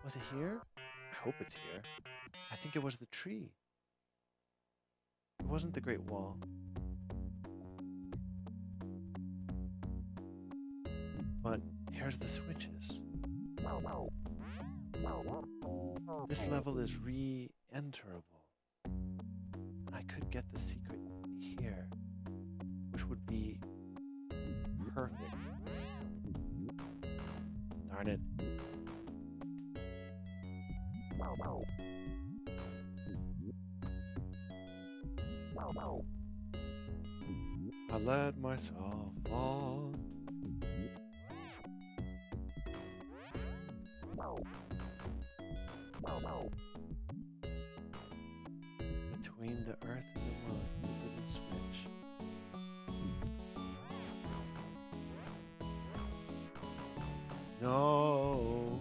Was it here? I hope it's here. I think it was the tree. It wasn't the Great Wall. But here's the switches. This level is re-enterable. And I could get the secret here, which would be perfect. Darn it. I let myself fall. Between the earth and the moon, the hidden switch. No.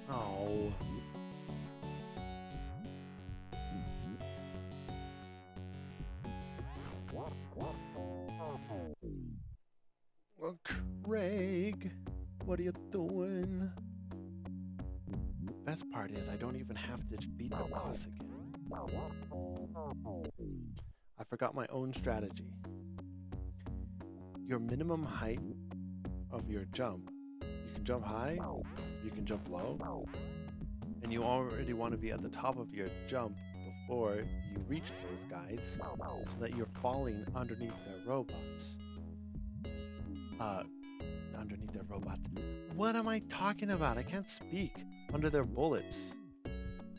Oh. Well, Craig, what are you doing? Best part is I don't even have to beat the boss again. I forgot my own strategy. Your minimum height of your jump, you can jump high, you can jump low, and you already want to be at the top of your jump before you reach those guys so that you're falling underneath their robots. Underneath their robots. What am I talking about? I can't speak. Under their bullets.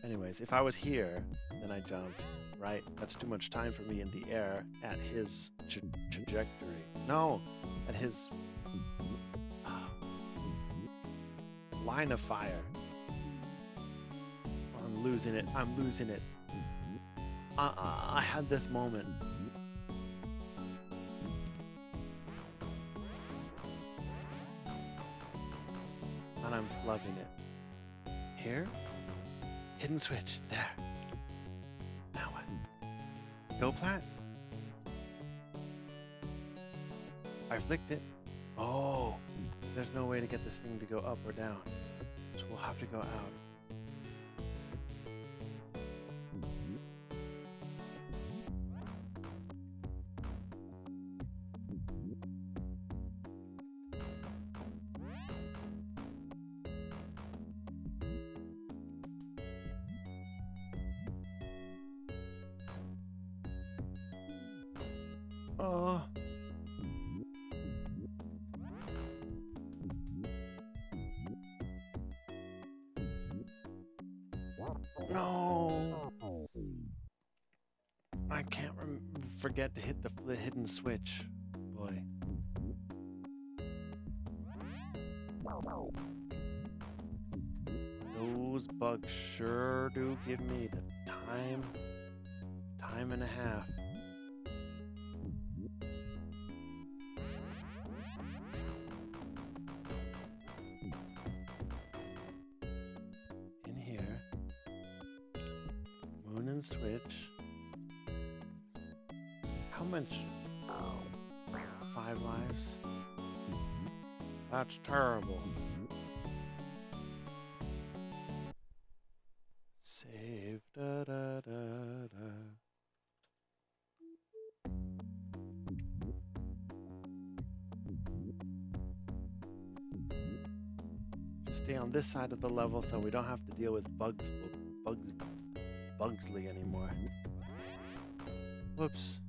Anyways, if I was here, then I jump, right? That's too much time for me in the air at his trajectory. No, at his line of fire. I'm losing it. I'm losing it. I had this moment. And I'm loving it. Here? Hidden switch. There. Now what? Go plat? I flicked it. Oh. There's no way to get this thing to go up or down. So we'll have to go out. Oh. No. I can't forget to hit the hidden switch. Boy. Those bugs sure do give me the time and a half. In here, moon and switch. How much? 5 lives? That's terrible. Save. Da da da da. Just stay on this side of the level so we don't have to deal with Bugsley anymore. Whoops.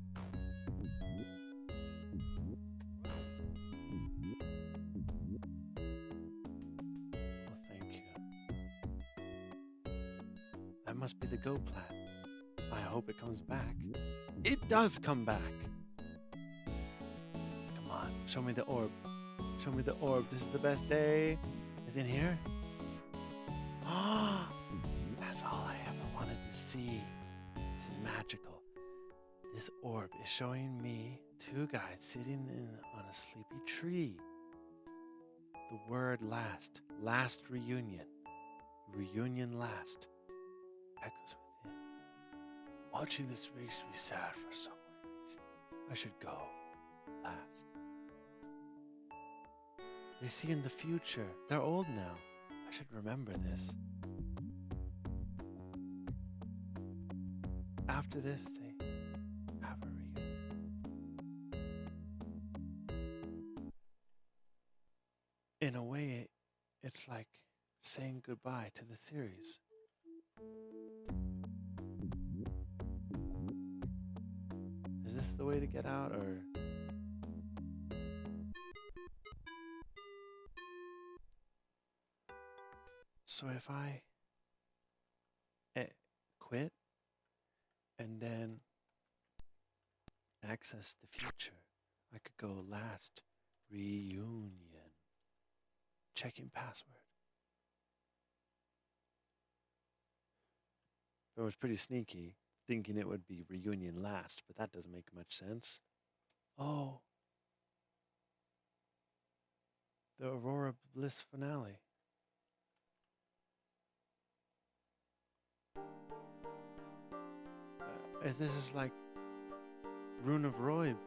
That must be the go plat. I hope it comes back. It does come back! Come on, show me the orb. Show me the orb. This is the best day. Is it in here? Ah, that's all I ever wanted to see. This is magical. This orb is showing me 2 guys sitting on a sleepy tree. The word last. Last reunion. Reunion last. Echoes within. Watching this makes me sad for some reason. I should go last. They see in the future. They're old now. I should remember this. After this, they have a reunion. In a way, it's like saying goodbye to the series. Is this the way to get out, or? So if I quit and then access the future, I could go last reunion. Checking password. It was pretty sneaky, thinking it would be reunion last, but that doesn't make much sense. Oh. The Aurora Bliss finale. This is like Rune of Roib.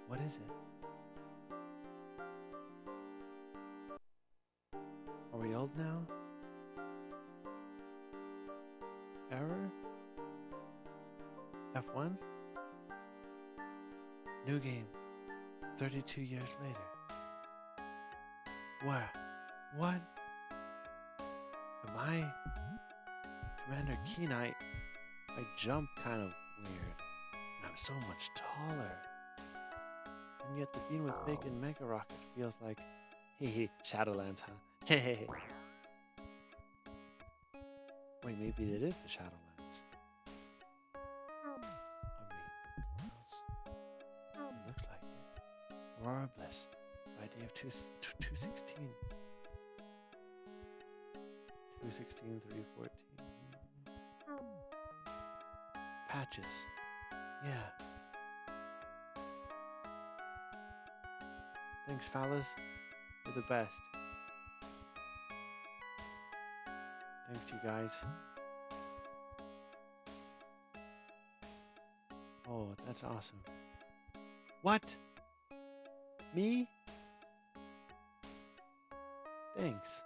What is it? Are we old now? Error? F1? New game. 32 years later. What? Am I Commander Keenite? I jump kind of weird. And I'm so much taller. And yet the Bean with Bacon Mega Rocket feels like, hey, Shadowlands, huh? Hey. Wait, maybe it is the Shadowlands. I mean, where else? It looks like it. Aurora Bliss. Idea of 216. 216, 314. Patches. Yeah. Thanks, fellas. You're the best. Thanks, you guys. Oh, that's awesome. What? Me? Thanks.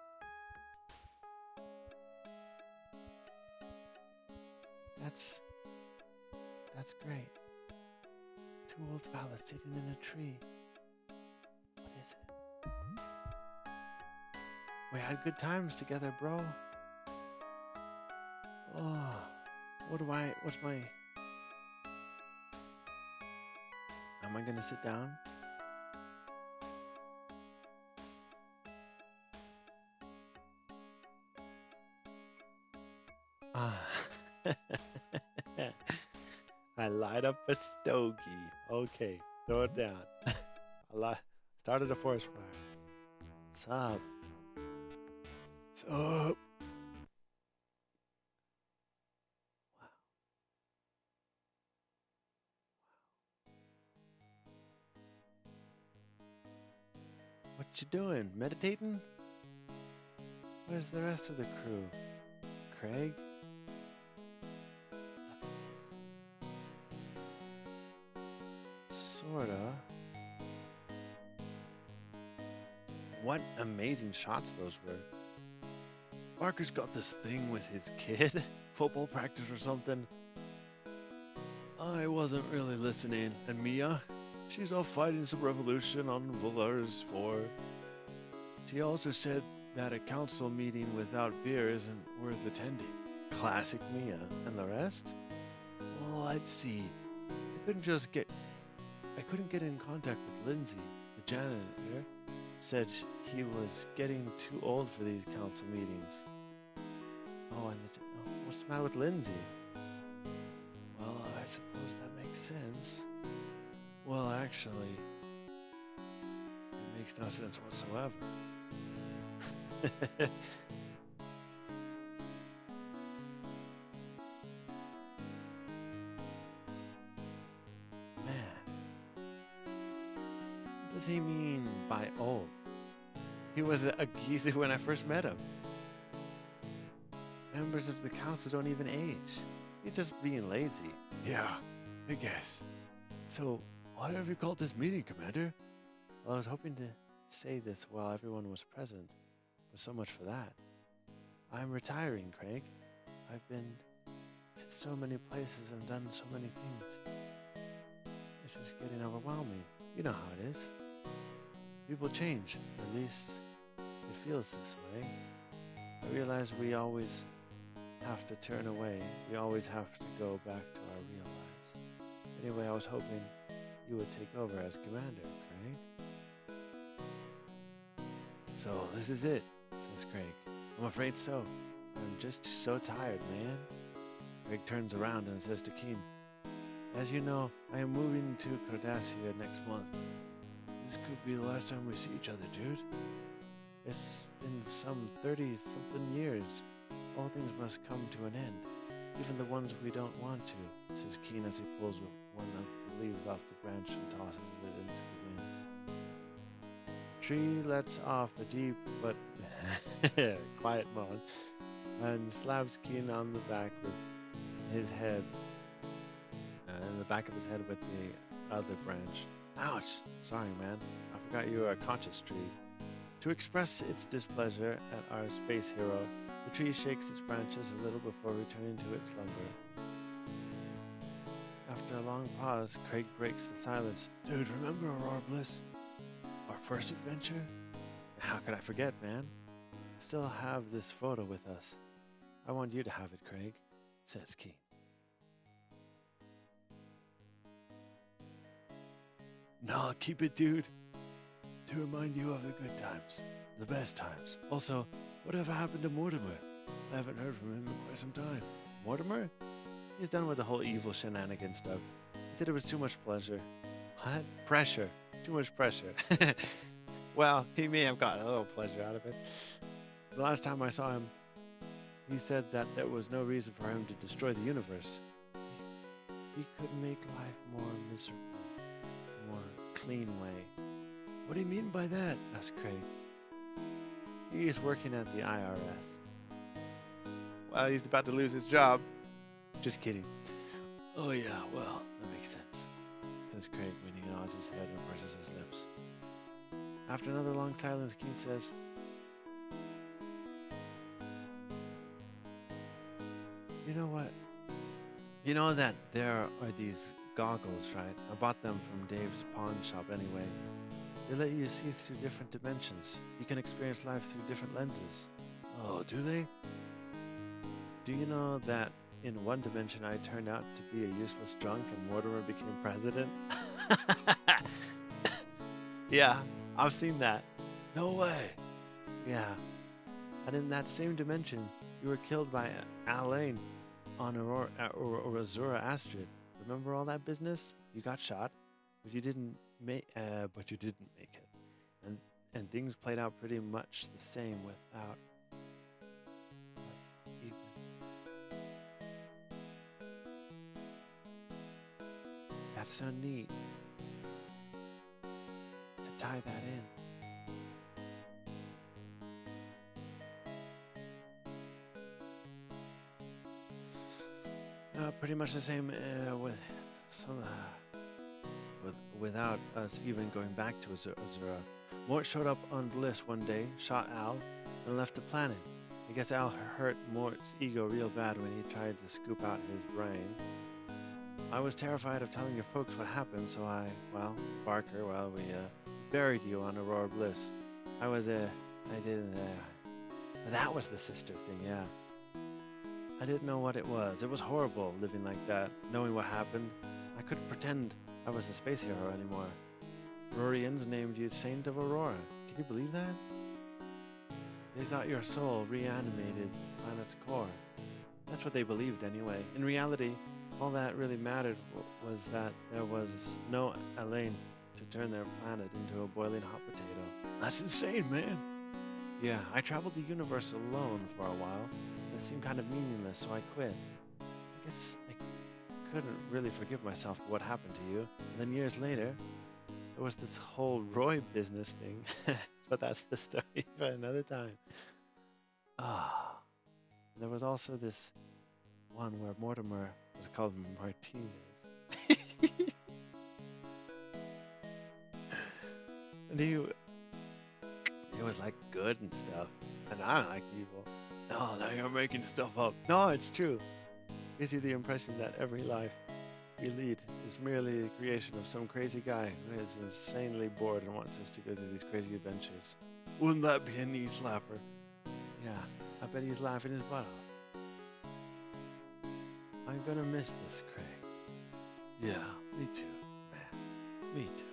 That's great. Two old fellas sitting in a tree. What is it? We had good times together, bro. Oh, what's my... Am I gonna sit down? I light up a stogie. Okay, throw it down. Started a forest fire. What's up? What's up? What you doing? Meditating? Where's the rest of the crew? Craig? Sorta. What amazing shots those were. Barker's got this thing with his kid. Football practice or something. I wasn't really listening. And Mia? She's off fighting some revolution on Volars 4. She also said that a council meeting without beer isn't worth attending. Classic Mia. And the rest? Well, let's see. I couldn't get in contact with Lindsay, the janitor. Said he was getting too old for these council meetings. Oh, and what's the matter with Lindsay? Well, I suppose that makes sense. Well, actually, it makes no sense whatsoever. Man, what does he mean by old? He was a geezer when I first met him. Members of the council don't even age. You're just being lazy. Yeah, I guess. So, why have you called this meeting, Commander? Well, I was hoping to say this while everyone was present, but so much for that. I'm retiring, Craig. I've been to so many places and done so many things. It's just getting overwhelming. You know how it is. People change, or at least it feels this way. I realize we always have to turn away. We always have to go back to our real lives. Anyway, I was hoping you would take over as commander, Craig. So this is it, says Craig. I'm afraid so. I'm just so tired, man. Craig turns around and says to Keen, as you know, I am moving to Cardassia next month. This could be the last time we see each other, dude. It's been some 30-something years. All things must come to an end, even the ones we don't want to, says Keen as he pulls one of the leaves off the branch and tosses it into the wind. Tree lets off a deep but quiet moan and slaps Keen on the back with his head, in the back of his head with the other branch. Ouch! Sorry, man. I forgot you were a conscious tree. To express its displeasure at our space hero, the tree shakes its branches a little before returning to its slumber. After a long pause, Craig breaks the silence. Dude, remember Aurora Bliss? Our first adventure? How could I forget, man? I still have this photo with us. I want you to have it, Craig, says Keen. Nah, keep it, dude. To remind you of the good times, the best times. Also, whatever happened to Mortimer? I haven't heard from him in quite some time. Mortimer? He's done with the whole evil shenanigan stuff. He said it was too much pleasure. What? Pressure. Too much pressure. Well, he may have gotten a little pleasure out of it. The last time I saw him, he said that there was no reason for him to destroy the universe. He could make life more miserable, more clean way. What do you mean by that? Asked Craig. He's working at the IRS. Well, he's about to lose his job. Just kidding. Oh yeah, well, that makes sense, says Craig when he nods his head and purses his lips. After another long silence, Keen says, you know what? You know that there are these goggles, right? I bought them from Dave's pawn shop anyway. They let you see through different dimensions. You can experience life through different lenses. Oh, do they? Do you know that in one dimension I turned out to be a useless drunk and Mortimer became president? Yeah, I've seen that. No way. Yeah. And in that same dimension, you were killed by Alain on Azura Astrid. Remember all that business? You got shot, but you didn't make it. And things played out pretty much the same without Ethan. That's so neat to tie that in. Pretty much the same with some without us even going back to Azura. Mort showed up on Bliss one day, shot Al, and left the planet. I guess Al hurt Mort's ego real bad when he tried to scoop out his brain. I was terrified of telling your folks what happened, so Barker, we buried you on Aurora Bliss. That was the sister thing, yeah. I didn't know what it was. It was horrible living like that, knowing what happened. I couldn't pretend I was a space hero anymore. Rorians named you Saint of Aurora. Can you believe that? They thought your soul reanimated the planet's core. That's what they believed anyway. In reality, all that really mattered was that there was no Elaine to turn their planet into a boiling hot potato. That's insane, man. Yeah, I traveled the universe alone for a while. It seemed kind of meaningless, so I quit. I guess I couldn't really forgive myself for what happened to you. And then years later, there was this whole Roy business thing. But that's the story for another time. There was also this one where Mortimer was called Martinez. And he was like good and stuff. And I'm like evil. No, now you're making stuff up. No, it's true. Gives you the impression that every life we lead is merely the creation of some crazy guy who is insanely bored and wants us to go through these crazy adventures. Wouldn't that be a knee slapper? Yeah, I bet he's laughing his butt off. I'm gonna miss this, Craig. Yeah, me too, man. Me too.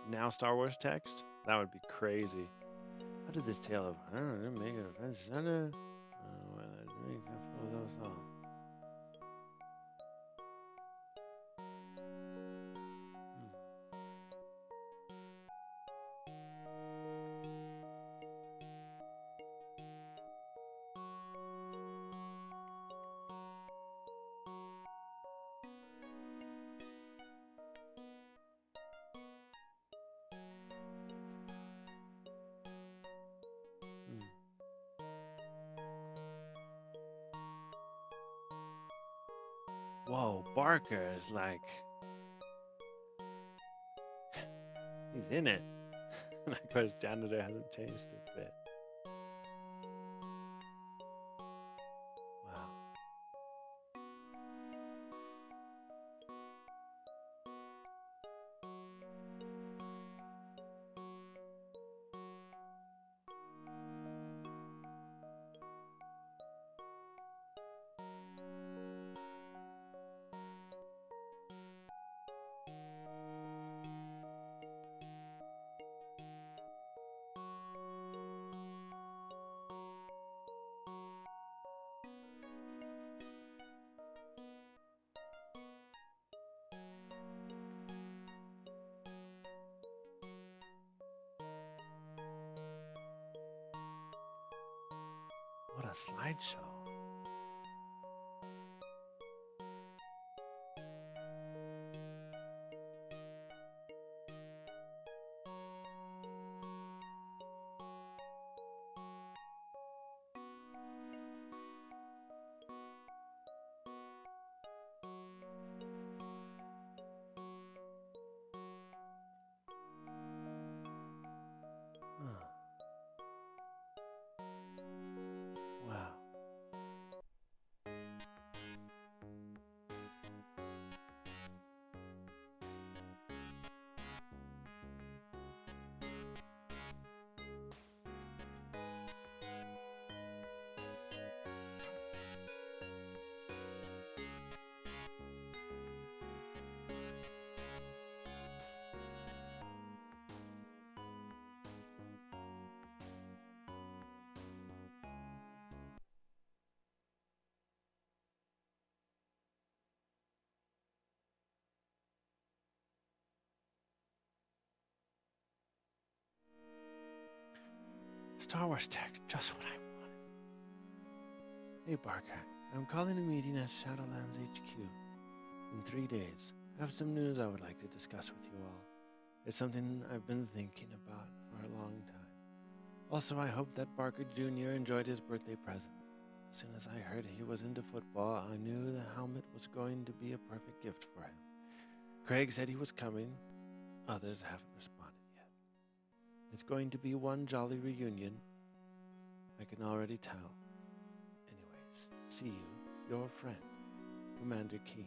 Now Star Wars text? That would be crazy. How did this tale of I don't know, make it a French Santa? Whoa, Barker is like he's in it. And of course Janitor hasn't changed a bit. Wow. What a slideshow. Huh. Wow. Star Wars tech, just what I wanted. Hey Barker, I'm calling a meeting at Shadowlands HQ. In 3 days, I have some news I would like to discuss with you all. It's something I've been thinking about for a long time. Also, I hope that Barker Jr. enjoyed his birthday present. As soon as I heard he was into football, I knew the helmet was going to be a perfect gift for him. Craig said he was coming. Others haven't responded yet. It's going to be one jolly reunion. I can already tell. Anyways, see you, your friend, Commander Keen.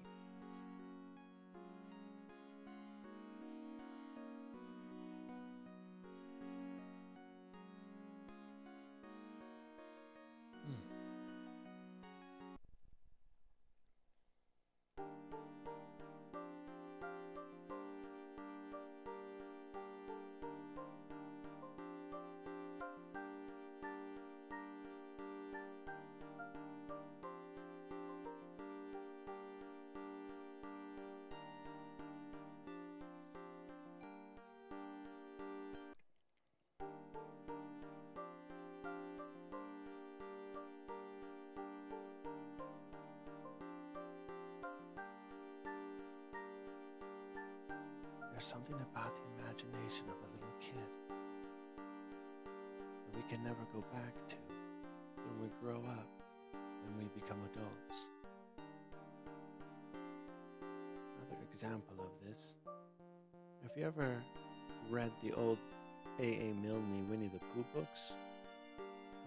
There's something about the imagination of a little kid we can never go back to when we grow up, when we become adults. Another example of this, have you ever read the old A.A. Milne Winnie the Pooh books?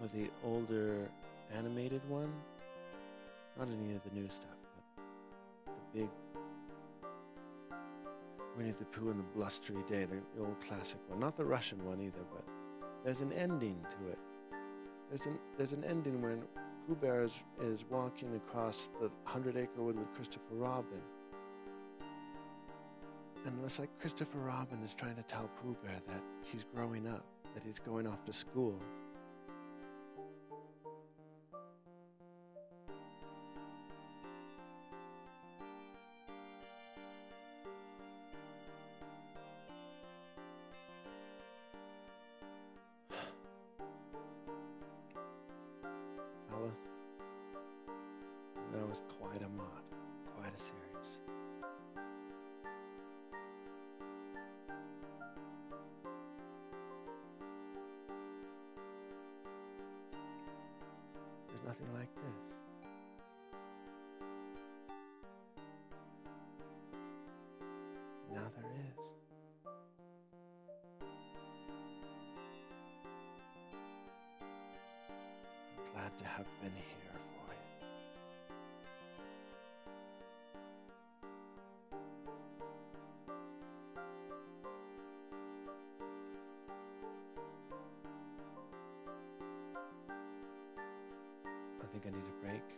Or the older animated one? Not any of the new stuff, but the big Winnie the Pooh and the Blustery Day, the old classic one. Not the Russian one either, but there's an ending to it. There's an ending when Pooh Bear is walking across the 100-acre wood with Christopher Robin. And it's like Christopher Robin is trying to tell Pooh Bear that he's growing up, that he's going off to school. Fellas, that was quite a mod, quite a series. There's nothing like this. Now there is. I'm glad to have been here for you. I think I need a break.